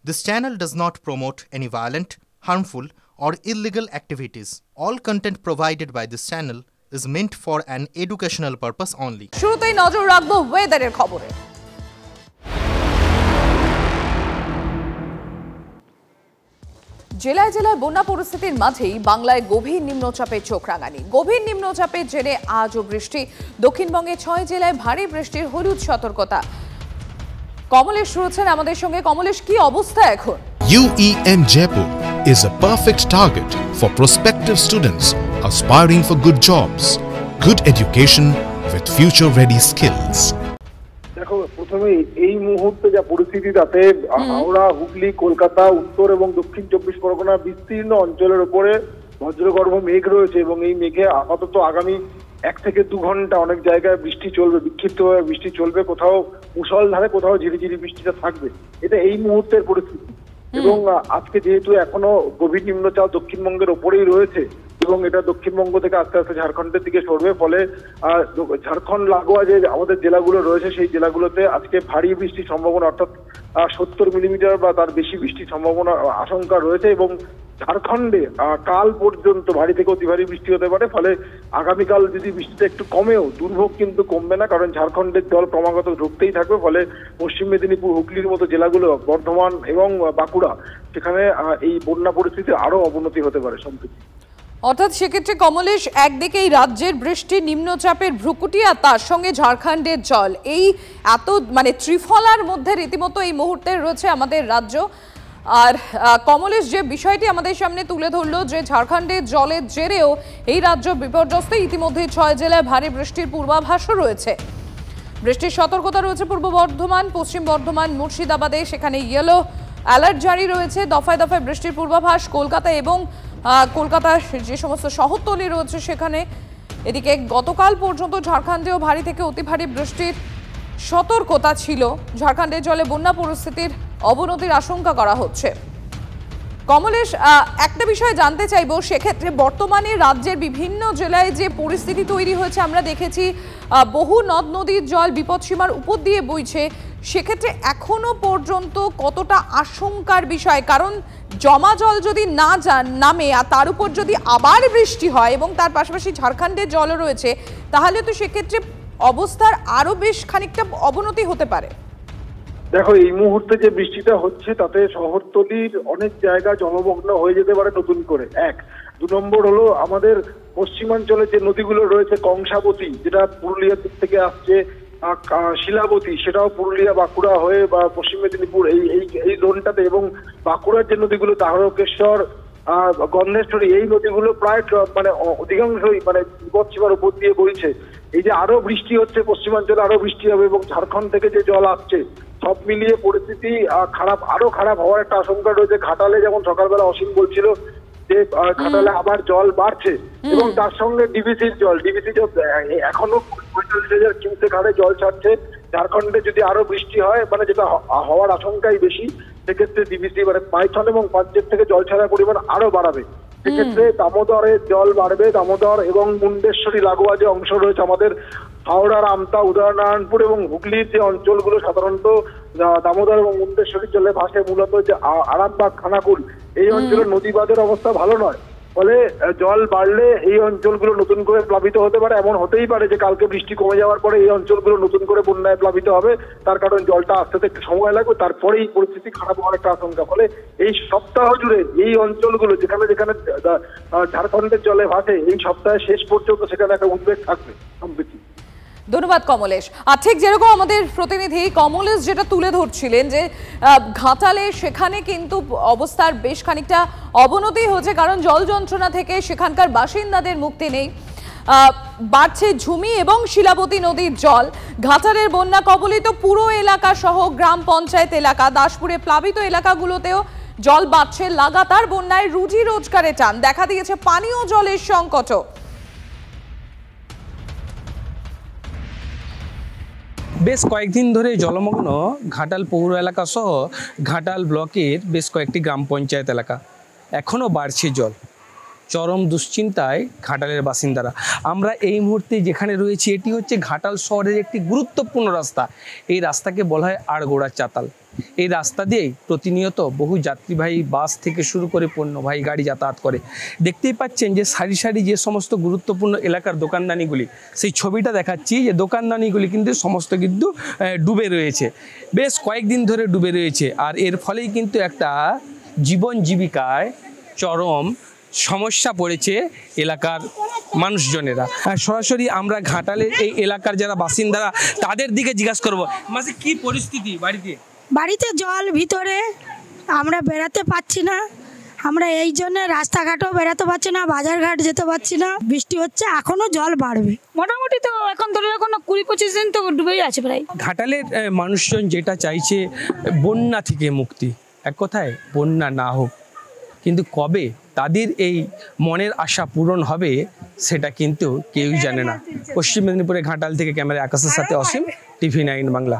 This channel does not promote any violent, harmful, or illegal activities. All content provided by this channel is meant for an educational purpose only. শুরুতেই নজর রাখবো ওয়েদারের খবরে। জেলায় জেলায় বন্যা পরিস্থিতির মাঝেই বাংলায় গভীর নিম্নচাপের চোখ রাঙানি। গভীর নিম্নচাপের জেরে আজও বৃষ্টি। দক্ষিণবঙ্গে 6 জেলায় ভারী বৃষ্টির হলুদ সতর্কতা। কমলেশ রয়েছেন আমাদের সঙ্গে। কমলেশ, কি অবস্থা এখন? UEM Jaipur is a perfect target for prospective students aspiring for good jobs, good education with future-ready skills. দেখো, প্রথমে এই মুহূর্তে যা পরিস্থিতি, তাতে হাওড়া, হুগলি, কলকাতা, উত্তর এবং দক্ষিণ 24 পরগনা বিস্তীর্ণ অঞ্চলের উপরে বজ্রগর্ভ মেঘ রয়েছে এবং এই মেঘে আপাতত আগামী 1 থেকে 2 ঘন্টা অনেক জায়গায় বৃষ্টি চলবে, বিক্ষিপ্তভাবে বৃষ্টি চলবে, কোথাও মুষলধারে, কোথাও ঝিরিঝিরি বৃষ্টিটা থাকবে। এটা এই মুহূর্তের পরিস্থিতি। এবং আজকে যেহেতু এখনো গভীর নিম্নচাপ দক্ষিণবঙ্গের ওপরেই রয়েছে এবং এটা দক্ষিণবঙ্গ থেকে আস্তে আস্তে ঝাড়খণ্ডের দিকে সরবে, ফলে ঝাড়খণ্ড লাগোয়া যে আমাদের জেলাগুলো রয়েছে সেই জেলাগুলোতে আজকে ভারী বৃষ্টির সম্ভাবনা, অর্থাৎ 70 মিলিমিটার বা তার বেশি বৃষ্টির সম্ভাবনা আশঙ্কা রয়েছে। এবং ঝাড়খণ্ডে কাল পর্যন্ত ভারী থেকে অতি ভারী বৃষ্টি হতে পারে। ফলে আগামীকাল যদি বৃষ্টিটা একটু কমেও দুর্ভোগ কিন্তু কমবে না, কারণ ঝাড়খণ্ডের জল ক্রমাগত ঢুকতেই থাকবে। ফলে পশ্চিম মেদিনীপুর, হুগলির মতো জেলাগুলো, বর্ধমান এবং বাঁকুড়া, সেখানে এই বন্যা পরিস্থিতি আরো অবনতি হতে পারে সম্প্রতি। অর্থাৎ সেক্ষেত্রে কমলেশ, একদিকে এই রাজ্যের বৃষ্টি, নিম্নচাপের ভ্রুকুটি, আর তার সঙ্গে ঝাড়খণ্ডের জল, এই এত ত্রিফলার মধ্যে রীতিমতো এই মুহূর্তে রয়েছে আমাদের রাজ্য। আর কমলেশ, যে বিষয়টি আমাদের সামনে তুলে ধরলো যে ঝাড়খণ্ডের জলের জেরেও এই রাজ্য বিপর্যস্ত। ইতিমধ্যে 6 জেলায় ভারী বৃষ্টির পূর্বাভাসও রয়েছে। বৃষ্টির সতর্কতা রয়েছে পূর্ব বর্ধমান, পশ্চিম বর্ধমান, মুর্শিদাবাদে, সেখানে ইয়েলো অ্যালার্ট জারি রয়েছে। দফায় দফায় বৃষ্টির পূর্বাভাস কলকাতা এবং কলকাতার যে সমস্ত শহরতলি রয়েছে সেখানে। এদিকে গতকাল পর্যন্ত ঝাড়খণ্ডেও ভারী থেকে অতি ভারী বৃষ্টির সতর্কতা ছিল। ঝাড়খণ্ডের জলে বন্যা পরিস্থিতির অবনতির আশঙ্কা করা হচ্ছে। কমলেশ, একটা বিষয় জানতে চাইবো, সেক্ষেত্রে বর্তমানে রাজ্যের বিভিন্ন জেলায় যে পরিস্থিতি তৈরি হয়েছে, আমরা দেখেছি বহু নদ নদীর জল বিপদসীমার উপর দিয়ে বইছে। সেক্ষেত্রে এখনো পর্যন্ত কতটা আশঙ্কার বিষয়? কারণ জমা জল যদি না নামে আর তার উপর যদি আবার বৃষ্টি হয় এবং তার পাশাপাশি ঝাড়খণ্ডের জলও রয়েছে, তাহলে তো সেক্ষেত্রে অবস্থার আরো বেশ খানিকটা অবনতি হতে পারে। দেখো, এই মুহূর্তে যে বৃষ্টিটা হচ্ছে তাতে শহরতলির অনেক জায়গা জলমগ্ন হয়ে যেতে পারে নতুন করে। 1, 2 নম্বর হলো আমাদের পশ্চিমাঞ্চলে যে নদীগুলো রয়েছে, কংসাবতী যেটা পুরুলিয়ার দিক থেকে আসছে, শিলাবতী সেটাও পুরুলিয়া, বাঁকুড়া হয়ে বা পশ্চিম মেদিনীপুর এই জোনটাতে, এবং বাঁকুড়ার যে নদীগুলো তারকেশ্বর, গন্ধেশ্বরী, এই নদীগুলো প্রায় অধিকাংশই বিপদসীমার উপর দিয়ে বইছে। এই যে আরো বৃষ্টি হচ্ছে, পশ্চিমাঞ্চলে আরো বৃষ্টি হবে এবং ঝাড়খণ্ড থেকে যে জল আসছে, সব মিলিয়ে পরিস্থিতি আরো খারাপ হওয়ার একটা আশঙ্কা রয়েছে। ঘাটালে যেমন সকালবেলা অসীম বলছিল যে ঘাটালে আবার জল বাড়ছে এবং তার সঙ্গে ডিভিসির জল এখনো 45,000 কিউসেক হারে জল ছাড়ছে। ঝাড়খণ্ডে যদি আরো বৃষ্টি হয়, যেটা হওয়ার আশঙ্কাই বেশি, সেক্ষেত্রে ডিভিসি পাইথন এবং পাঞ্চের থেকে জল ছাড়ার পরিমাণ আরো বাড়াবে। সেক্ষেত্রে দামোদরের জল বাড়বে। দামোদর এবং মুন্ডেশ্বরী লাগোয়া যে অংশ রয়েছে আমাদের হাওড়ার আমতা, উদয়নারায়ণপুর এবং হুগলির যে অঞ্চলগুলো সাধারণত দামোদর এবং মুন্ডেশ্বরীর জলে ভাসে, মূলত যে আরামবাগ, খানাকুল, এই অঞ্চলের নদীবাঁধের অবস্থা ভালো নয়। ফলে জল বাড়লে এই অঞ্চলগুলো নতুন করে প্লাবিত হতে পারে। এমন হতেই পারে যে কালকে বৃষ্টি কমে যাওয়ার পরে এই অঞ্চলগুলো নতুন করে বন্যায় প্লাবিত হবে। তার কারণ জলটা আসতে একটু সময় লাগবে, তারপরে এই পরিস্থিতি খারাপ হওয়ার একটা আশঙ্কা। ফলে এই সপ্তাহ জুড়ে এই অঞ্চলগুলো যেখানে যেখানে ঝাড়খণ্ডের জলে ভাসে, এই সপ্তাহের শেষ পর্যন্ত সেখানে একটা উদ্বেগ থাকবে সম্প্রতি। ধন্যবাদ কমলেশ। আর ঠিক যেরকম আমাদের প্রতিনিধি কমলেশ যেটা তুলে ধরছিলেন যে ঘাটালে, সেখানে কিন্তু অবস্থার বেশ খানিকটা অবনতি হচ্ছে, কারণ জল যন্ত্রণা থেকে সেখানকার বাসিন্দাদের মুক্তি নেই। বাড়ছে ঝুমি এবং শিলাবতী নদীর জল। ঘাটালের বন্যা কবলিত পুরো এলাকা সহ গ্রাম পঞ্চায়েত এলাকা, দাসপুরে প্লাবিত এলাকাগুলোতেও জল বাড়ছে। লাগাতার বন্যায় রুজি রোজগারে টান দেখা দিয়েছে, পানীয় জলের সংকটও। বেশ কয়েকদিন ধরে জলমগ্ন ঘাটাল পৌর এলাকা সহ ঘাটাল ব্লকের বেশ কয়েকটি গ্রাম পঞ্চায়েত এলাকা। এখনও বাড়ছে জল। চরম দুশ্চিন্তায় ঘাটালের বাসিন্দারা। আমরা এই মুহূর্তে যেখানে রয়েছি, এটি হচ্ছে ঘাটাল শহরের একটি গুরুত্বপূর্ণ রাস্তা। এই রাস্তাকে বলা হয় আড়গোড়া চাতাল। এই রাস্তা দিয়েই প্রতিনিয়ত বহু যাত্রীবাহী বাস থেকে শুরু করে পণ্যবাহী গাড়ি যাতায়াত করে। দেখতেই পাচ্ছেন যে সারি সারি যে সমস্ত গুরুত্বপূর্ণ এলাকার দোকানদানিগুলি, সেই ছবিটা দেখাচ্ছি যে দোকানদানিগুলি কিন্তু সমস্ত কিন্তু ডুবে রয়েছে, বেশ কয়েকদিন ধরে ডুবে রয়েছে। আর এর ফলেই কিন্তু একটা জীবন জীবিকায় চরম সমস্যা পড়েছে এলাকার মানুষজনেরা। সরাসরি আমরা ঘাটালের এই এলাকার যারা বাসিন্দারা তাদের দিকে জিজ্ঞাসা করবো, মাসে কি পরিস্থিতি বাড়িতে? বাড়িতে জল ভিতরে, আমরা বেরাতে পাচ্ছি না, আমরা এই জন্য রাস্তাঘাটও বেরাতে পারছি না, বাজারঘাট যেতে পারছি না। বৃষ্টি হচ্ছে, এখনো জল বাড়বে, মোটামুটি তো এখন ধরে কোনো 20-25 দিন তো ডুবেই আছে প্রায়। ঘাটালের মানুষজন যেটা চাইছে বন্যা থেকে মুক্তি, এক কথায় বন্যা না হোক, কিন্তু কবে তাদের এই মনের আশা পূরণ হবে সেটা কিন্তু কেউই জানে না। পশ্চিম মেদিনীপুরে ঘাটাল থেকে ক্যামেরায় আকাশের সাথে অসীম, TV9 বাংলা।